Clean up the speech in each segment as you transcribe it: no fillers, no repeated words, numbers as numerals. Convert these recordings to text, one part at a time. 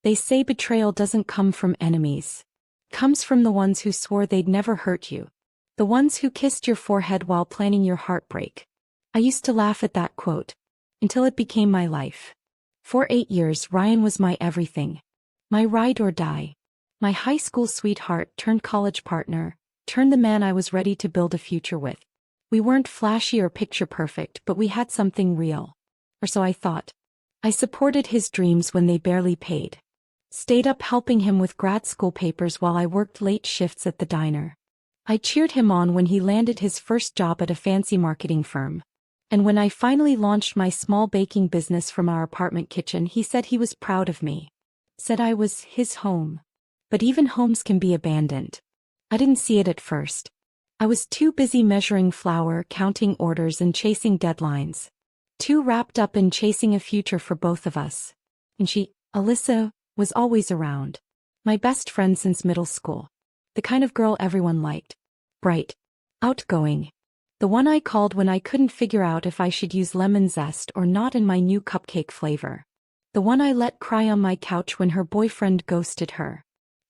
They say betrayal doesn't come from enemies. It comes from the ones who swore they'd never hurt you. The ones who kissed your forehead while planning your heartbreak. I used to laugh at that quote. Until it became my life. For 8 years Ryan was my everything. My ride or die. My high school sweetheart turned college partner, turned the man I was ready to build a future with. We weren't flashy or picture perfect, but we had something real. Or so I thought. I supported his dreams when they barely paid. Stayed up helping him with grad school papers while I worked late shifts at the diner. I cheered him on when he landed his first job at a fancy marketing firm. And when I finally launched my small baking business from our apartment kitchen, he said he was proud of me. Said I was his home. But even homes can be abandoned. I didn't see it at first. I was too busy measuring flour, counting orders, and chasing deadlines. Too wrapped up in chasing a future for both of us. And she, Alyssa, was always around. My best friend since middle school. The kind of girl everyone liked. Bright. Outgoing. The one I called when I couldn't figure out if I should use lemon zest or not in my new cupcake flavor. The one I let cry on my couch when her boyfriend ghosted her.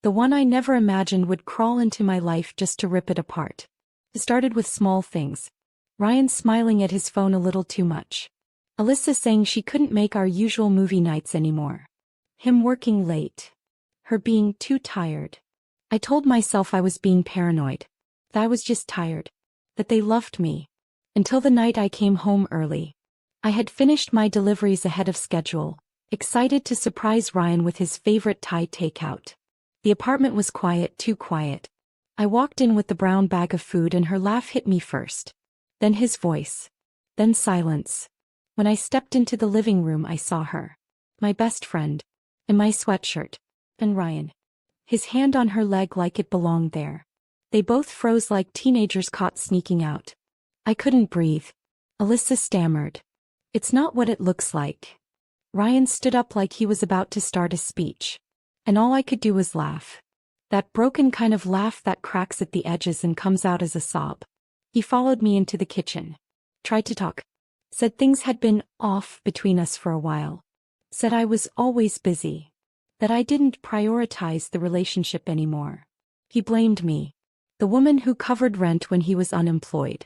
The one I never imagined would crawl into my life just to rip it apart. It started with small things. Ryan smiling at his phone a little too much. Alyssa saying she couldn't make our usual movie nights anymore. Him working late. Her being too tired. I told myself I was being paranoid. That I was just tired. That they loved me. Until the night I came home early. I had finished my deliveries ahead of schedule, excited to surprise Ryan with his favorite Thai takeout. The apartment was quiet, too quiet. I walked in with the brown bag of food and her laugh hit me first. Then his voice. Then silence. When I stepped into the living room I saw her. My best friend. In my sweatshirt. And Ryan. His hand on her leg like it belonged there. They both froze like teenagers caught sneaking out. I couldn't breathe. Alyssa stammered. It's not what it looks like. Ryan stood up like he was about to start a speech. And all I could do was laugh. That broken kind of laugh that cracks at the edges and comes out as a sob. He followed me into the kitchen. Tried to talk. Said things had been off between us for a while. Said I was always busy. That I didn't prioritize the relationship anymore. He blamed me. The woman who covered rent when he was unemployed.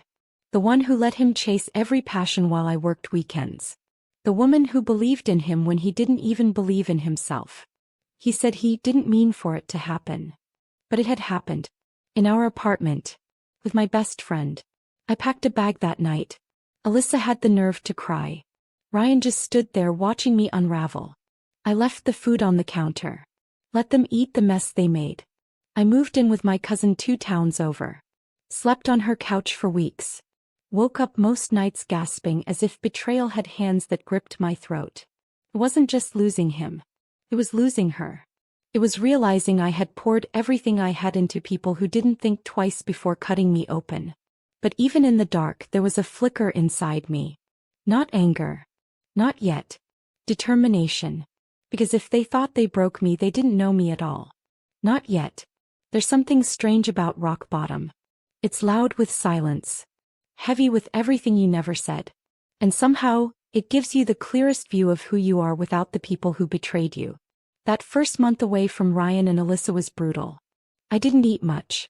The one who let him chase every passion while I worked weekends. The woman who believed in him when he didn't even believe in himself. He said he didn't mean for it to happen. But it had happened. In our apartment. With my best friend. I packed a bag that night. Alyssa had the nerve to cry. Ryan just stood there watching me unravel. I left the food on the counter. Let them eat the mess they made. I moved in with my cousin 2 towns over. Slept on her couch for weeks. Woke up most nights gasping as if betrayal had hands that gripped my throat. It wasn't just losing him. It was losing her. It was realizing I had poured everything I had into people who didn't think twice before cutting me open. But even in the dark there was a flicker inside me. Not anger. Not yet. Determination. Because if they thought they broke me they didn't know me at all. Not yet. There's something strange about rock bottom. It's loud with silence. Heavy with everything you never said. And somehow, it gives you the clearest view of who you are without the people who betrayed you. That first month away from Ryan and Alyssa was brutal. I didn't eat much.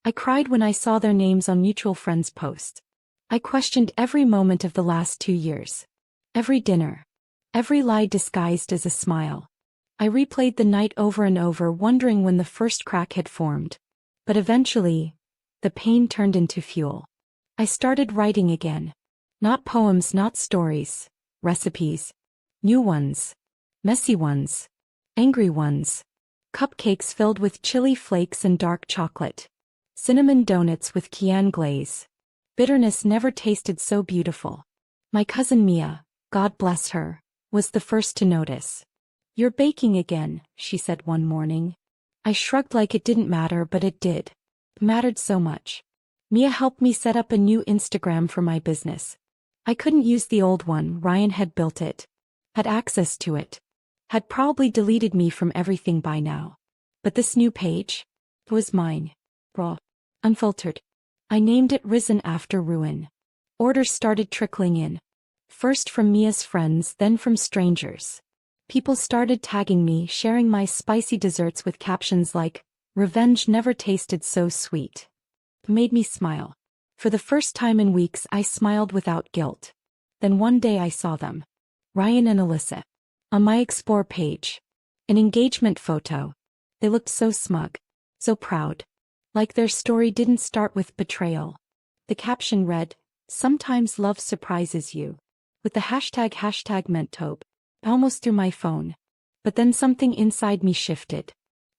I cried when I saw their names on mutual friends' posts. I questioned every moment of the last 2 years. Every dinner. Every lie disguised as a smile. I replayed the night over and over, wondering when the first crack had formed. But eventually, the pain turned into fuel. I started writing again. Not poems, not stories. Recipes. New ones. Messy ones. Angry ones. Cupcakes filled with chili flakes and dark chocolate. Cinnamon donuts with cayenne glaze. Bitterness never tasted so beautiful. My cousin Mia, God bless her, was the first to notice. You're baking again, she said one morning. I shrugged like it didn't matter, but it did. It mattered so much. Mia helped me set up a new Instagram for my business. I couldn't use the old one, Ryan had built it. Had access to it. Had probably deleted me from everything by now. But this new page? It was mine. Raw. Unfiltered. I named it Risen After Ruin. Orders started trickling in. First from Mia's friends, then from strangers. People started tagging me, sharing my spicy desserts with captions like, "Revenge never tasted so sweet." It made me smile. For the first time in weeks, I smiled without guilt. Then one day I saw them. Ryan and Alyssa. On my Explore page. An engagement photo. They looked so smug. So proud. Like their story didn't start with betrayal. The caption read, "Sometimes love surprises you." With the hashtag Mentobe. I almost threw my phone. But then something inside me shifted.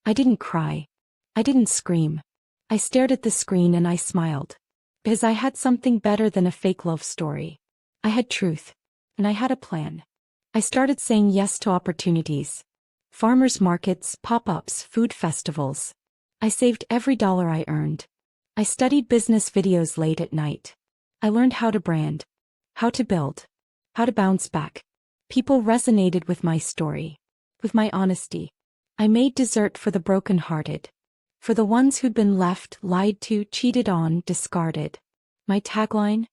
I didn't cry. I didn't scream. I stared at the screen and I smiled. Because I had something better than a fake love story. I had truth. And I had a plan. I started saying yes to opportunities. Farmers markets, pop-ups, food festivals. I saved every dollar I earned. I studied business videos late at night. I learned how to brand. How to build. How to bounce back. People resonated with my story. With my honesty. I made dessert for the broken-hearted. For the ones who'd been left, lied to, cheated on, discarded. My tagline?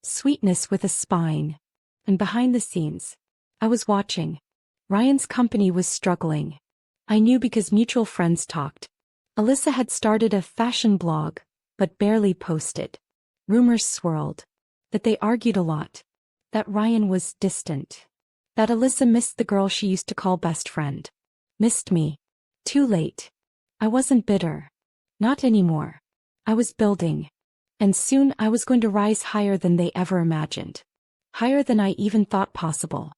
Sweetness with a spine. And behind the scenes, I was watching. Ryan's company was struggling. I knew because mutual friends talked. Alyssa had started a fashion blog, but barely posted. Rumors swirled. That they argued a lot. That Ryan was distant. That Alyssa missed the girl she used to call best friend. Missed me. Too late. I wasn't bitter. Not anymore. I was building. And soon I was going to rise higher than they ever imagined. Higher than I even thought possible.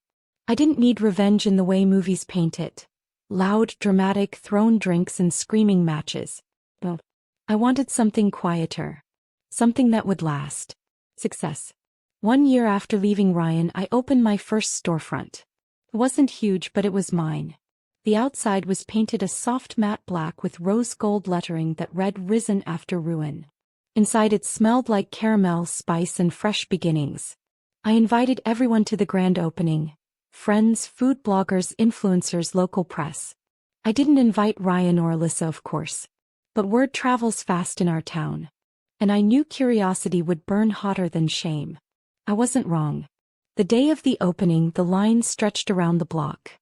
I didn't need revenge in the way movies paint it. Loud, dramatic, thrown drinks and screaming matches. No. I wanted something quieter. Something that would last. Success. 1 year after leaving Ryan, I opened my first storefront. It wasn't huge, but it was mine. The outside was painted a soft matte black with rose gold lettering that read "Risen After Ruin." Inside it smelled like caramel, spice, and fresh beginnings. I invited everyone to the grand opening. Friends, food bloggers, influencers, local press. I didn't invite Ryan or Alyssa, of course. But word travels fast in our town. And I knew curiosity would burn hotter than shame. I wasn't wrong. The day of the opening, the line stretched around the block.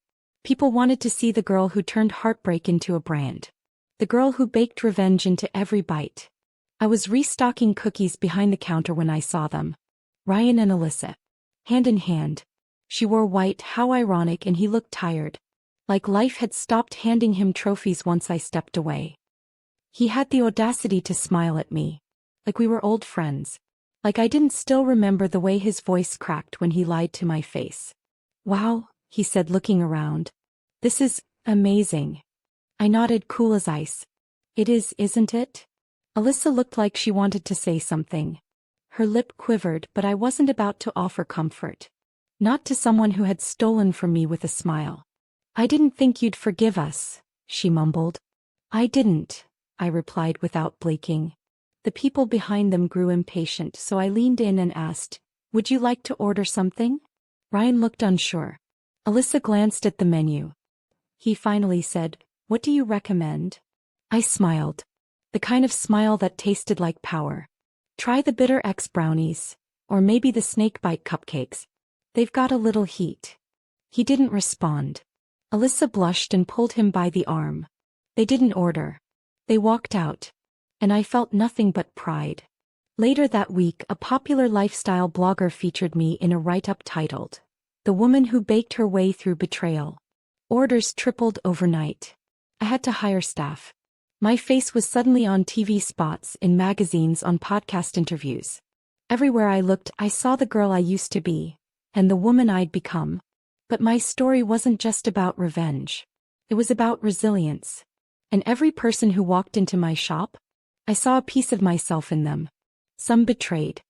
People wanted to see the girl who turned heartbreak into a brand. The girl who baked revenge into every bite. I was restocking cookies behind the counter when I saw them. Ryan and Alyssa. Hand in hand. She wore white, how ironic, and he looked tired. Like life had stopped handing him trophies once I stepped away. He had the audacity to smile at me. Like we were old friends. Like I didn't still remember the way his voice cracked when he lied to my face. "Wow," he said, looking around. "This is amazing." I nodded, cool as ice. "It is, isn't it?" Alyssa looked like she wanted to say something. Her lip quivered, but I wasn't about to offer comfort. Not to someone who had stolen from me with a smile. "I didn't think you'd forgive us," she mumbled. "I didn't," I replied without blinking. The people behind them grew impatient, so I leaned in and asked, "Would you like to order something?" Ryan looked unsure. Alyssa glanced at the menu. He finally said, "What do you recommend?" I smiled. The kind of smile that tasted like power. "Try the Bitter X brownies. Or maybe the snakebite cupcakes. They've got a little heat." He didn't respond. Alyssa blushed and pulled him by the arm. They didn't order. They walked out. And I felt nothing but pride. Later that week, a popular lifestyle blogger featured me in a write-up titled, "The Woman Who Baked Her Way Through Betrayal." Orders tripled overnight. I had to hire staff. My face was suddenly on TV spots, in magazines, on podcast interviews. Everywhere I looked, I saw the girl I used to be, and the woman I'd become. But my story wasn't just about revenge. It was about resilience. And every person who walked into my shop, I saw a piece of myself in them. Some betrayed.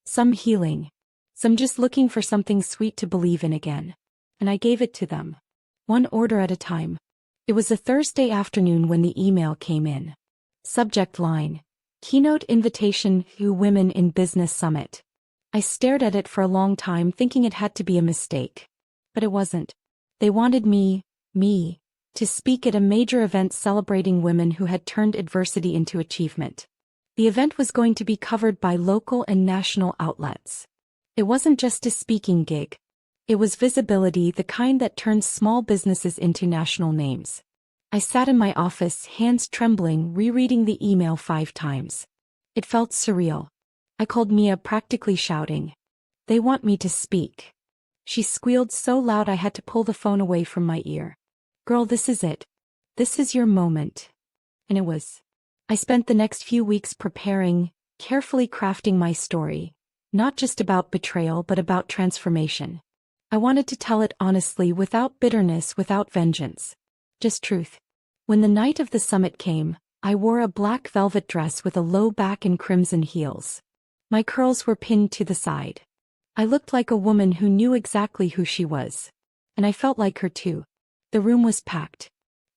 Some healing. Some just looking for something sweet to believe in again. And I gave it to them. One order at a time. It was a Thursday afternoon when the email came in. Subject line: Keynote Invitation to Women in Business Summit. I stared at it for a long time, thinking it had to be a mistake. But it wasn't. They wanted me, to speak at a major event celebrating women who had turned adversity into achievement. The event was going to be covered by local and national outlets. It wasn't just a speaking gig. It was visibility, the kind that turns small businesses into national names. I sat in my office, hands trembling, rereading the email 5 times. It felt surreal. I called Mia, practically shouting, "They want me to speak." She squealed so loud I had to pull the phone away from my ear. "Girl, this is it. This is your moment." And it was. I spent the next few weeks preparing, carefully crafting my story, not just about betrayal but about transformation. I wanted to tell it honestly, without bitterness, without vengeance. Just truth. When the night of the summit came, I wore a black velvet dress with a low back and crimson heels. My curls were pinned to the side. I looked like a woman who knew exactly who she was. And I felt like her too. The room was packed.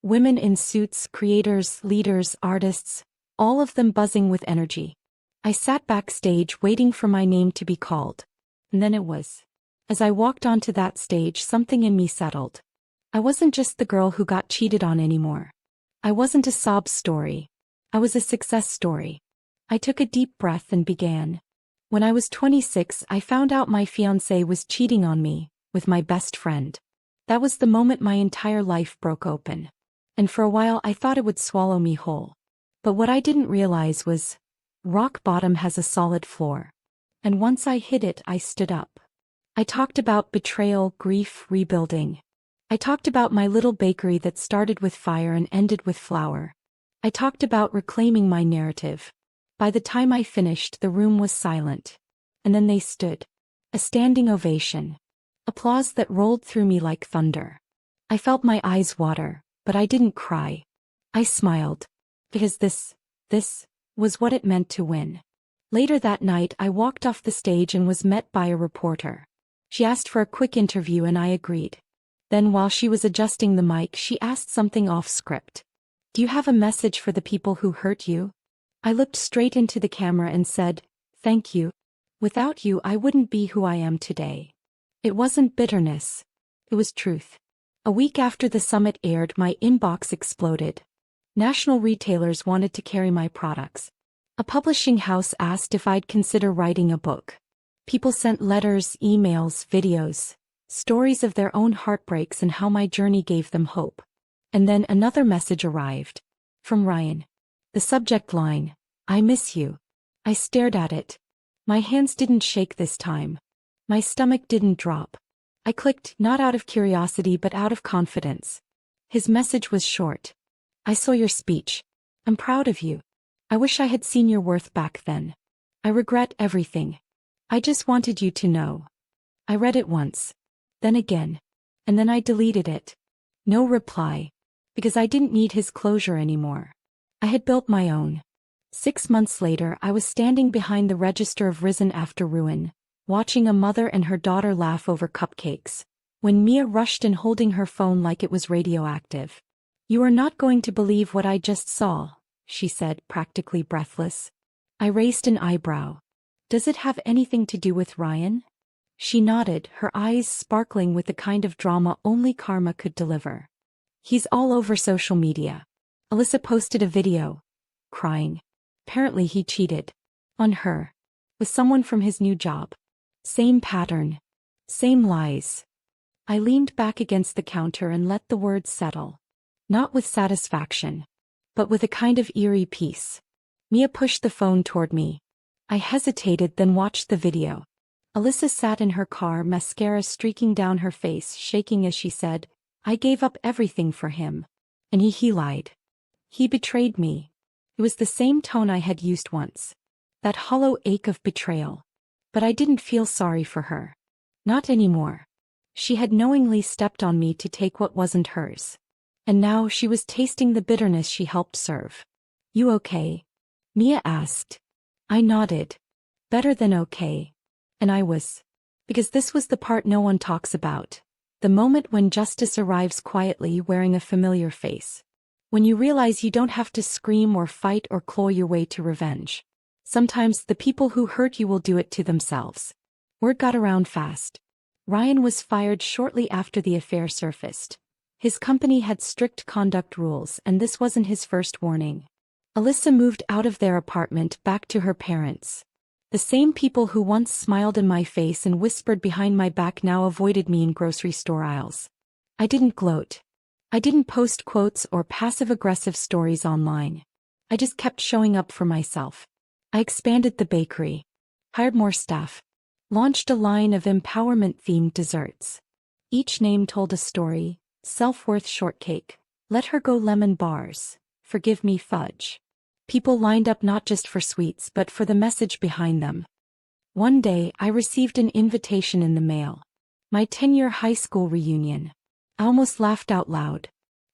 Women in suits, creators, leaders, artists, all of them buzzing with energy. I sat backstage waiting for my name to be called. And then it was. As I walked onto that stage, something in me settled. I wasn't just the girl who got cheated on anymore. I wasn't a sob story. I was a success story. I took a deep breath and began. When I was 26, I found out my fiancé was cheating on me, with my best friend. That was the moment my entire life broke open. And for a while I thought it would swallow me whole. But what I didn't realize was, rock bottom has a solid floor. And once I hit it, I stood up. I talked about betrayal, grief, rebuilding. I talked about my little bakery that started with fire and ended with flour. I talked about reclaiming my narrative. By the time I finished, the room was silent. And then they stood. A standing ovation. Applause that rolled through me like thunder. I felt my eyes water, but I didn't cry. I smiled. Because this was what it meant to win. Later that night, I walked off the stage and was met by a reporter. She asked for a quick interview and I agreed. Then while she was adjusting the mic, she asked something off script. "Do you have a message for the people who hurt you?" I looked straight into the camera and said, "Thank you. Without you, I wouldn't be who I am today." It wasn't bitterness. It was truth. A week after the summit aired, my inbox exploded. National retailers wanted to carry my products. A publishing house asked if I'd consider writing a book. People sent letters, emails, videos, stories of their own heartbreaks and how my journey gave them hope. And then another message arrived. From Ryan. The subject line, "I miss you." I stared at it. My hands didn't shake this time. My stomach didn't drop. I clicked, not out of curiosity but out of confidence. His message was short. "I saw your speech. I'm proud of you. I wish I had seen your worth back then. I regret everything. I just wanted you to know." I read it once. Then again. And then I deleted it. No reply. Because I didn't need his closure anymore. I had built my own. 6 months later, I was standing behind the register of Risen After Ruin, watching a mother and her daughter laugh over cupcakes, when Mia rushed in holding her phone like it was radioactive. "You are not going to believe what I just saw," she said, practically breathless. I raised an eyebrow. "Does it have anything to do with Ryan?" She nodded, her eyes sparkling with the kind of drama only karma could deliver. "He's all over social media. Alyssa posted a video. Crying. Apparently he cheated. On her. With someone from his new job. Same pattern. Same lies." I leaned back against the counter and let the words settle. Not with satisfaction. But with a kind of eerie peace. Mia pushed the phone toward me. I hesitated, then watched the video. Alyssa sat in her car, mascara streaking down her face, shaking as she said, "I gave up everything for him. And he lied. He betrayed me." It was the same tone I had used once. That hollow ache of betrayal. But I didn't feel sorry for her. Not anymore. She had knowingly stepped on me to take what wasn't hers. And now she was tasting the bitterness she helped serve. "You okay?" Mia asked. I nodded. Better than okay. And I was. Because this was the part no one talks about. The moment when justice arrives quietly, wearing a familiar face. When you realize you don't have to scream or fight or claw your way to revenge. Sometimes the people who hurt you will do it to themselves. Word got around fast. Ryan was fired shortly after the affair surfaced. His company had strict conduct rules, and this wasn't his first warning. Alyssa moved out of their apartment back to her parents. The same people who once smiled in my face and whispered behind my back now avoided me in grocery store aisles. I didn't gloat. I didn't post quotes or passive-aggressive stories online. I just kept showing up for myself. I expanded the bakery, hired more staff, launched a line of empowerment-themed desserts. Each name told a story: self-worth shortcake, let her go lemon bars, forgive me fudge. People lined up not just for sweets but for the message behind them. One day, I received an invitation in the mail. My 10-year high school reunion. I almost laughed out loud.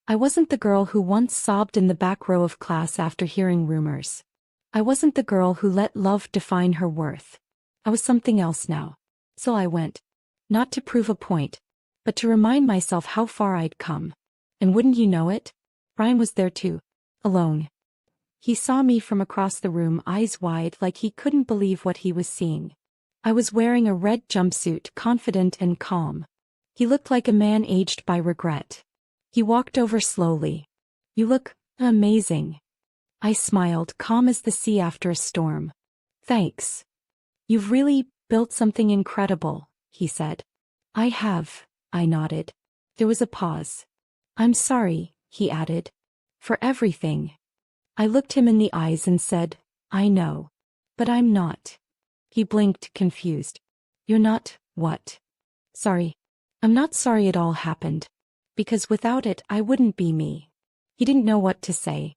I wasn't the girl who once sobbed in the back row of class after hearing rumors. I wasn't the girl who let love define her worth. I was something else now. So I went. Not to prove a point, but to remind myself how far I'd come. And wouldn't you know it? Ryan was there too. Alone. He saw me from across the room, eyes wide like he couldn't believe what he was seeing. I was wearing a red jumpsuit, confident and calm. He looked like a man aged by regret. He walked over slowly. You look amazing. I smiled, calm as the sea after a storm. Thanks. You've really built something incredible, he said. I have, I nodded. There was a pause. I'm sorry, he added. For everything. I looked him in the eyes and said, I know. But I'm not. He blinked, confused. You're not, what? Sorry. I'm not sorry it all happened. Because without it, I wouldn't be me. He didn't know what to say.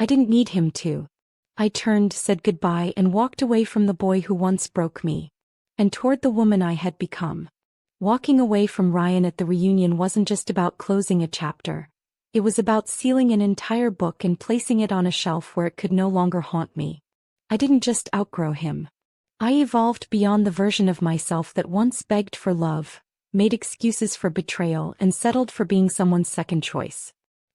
I didn't need him to. I turned, said goodbye, and walked away from the boy who once broke me. And toward the woman I had become. Walking away from Ryan at the reunion wasn't just about closing a chapter. It was about sealing an entire book and placing it on a shelf where it could no longer haunt me. I didn't just outgrow him. I evolved beyond the version of myself that once begged for love, made excuses for betrayal, and settled for being someone's second choice.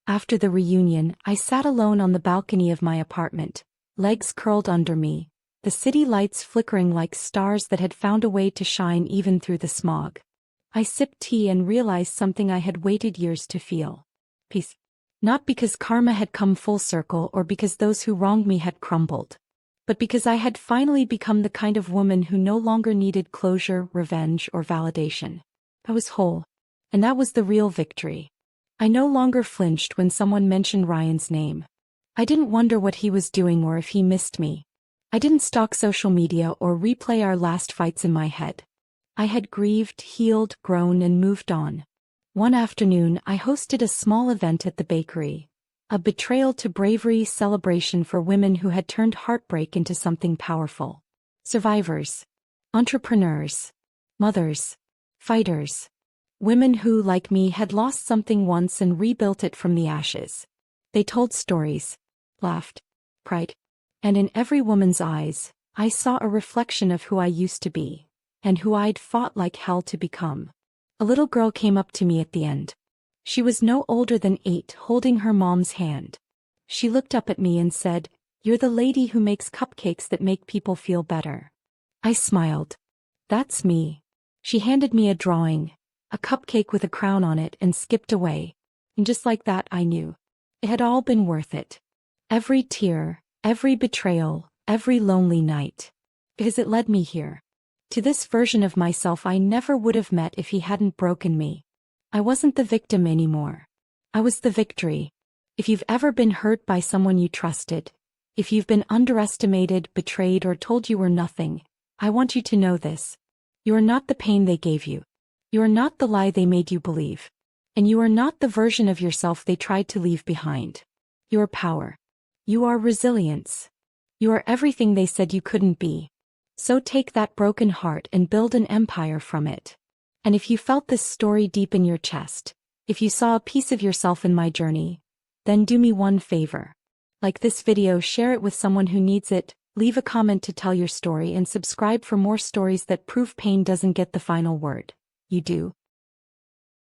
After the reunion, I sat alone on the balcony of my apartment, legs curled under me, the city lights flickering like stars that had found a way to shine even through the smog. I sipped tea and realized something I had waited years to feel. Peace. Not because karma had come full circle or because those who wronged me had crumbled, but because I had finally become the kind of woman who no longer needed closure, revenge, or validation. I was whole. And that was the real victory. I no longer flinched when someone mentioned Ryan's name. I didn't wonder what he was doing or if he missed me. I didn't stalk social media or replay our last fights in my head. I had grieved, healed, grown, and moved on. One afternoon, I hosted a small event at the bakery. A betrayal to bravery celebration for women who had turned heartbreak into something powerful. Survivors. Entrepreneurs. Mothers. Fighters. Women who, like me, had lost something once and rebuilt it from the ashes. They told stories, laughed, cried. And in every woman's eyes, I saw a reflection of who I used to be, and who I'd fought like hell to become. A little girl came up to me at the end. She was no older than 8, holding her mom's hand. She looked up at me and said, "You're the lady who makes cupcakes that make people feel better." I smiled. That's me. She handed me a drawing, a cupcake with a crown on it, and skipped away. And just like that, I knew. It had all been worth it. Every tear, every betrayal, every lonely night. Because it led me here. To this version of myself I never would have met if he hadn't broken me. I wasn't the victim anymore. I was the victory. If you've ever been hurt by someone you trusted, if you've been underestimated, betrayed, or told you were nothing, I want you to know this. You are not the pain they gave you. You are not the lie they made you believe. And you are not the version of yourself they tried to leave behind. You are power. You are resilience. You are everything they said you couldn't be. So take that broken heart and build an empire from it. And if you felt this story deep in your chest, if you saw a piece of yourself in my journey, then do me one favor. Like this video, share it with someone who needs it, leave a comment to tell your story, and subscribe for more stories that prove pain doesn't get the final word. You do.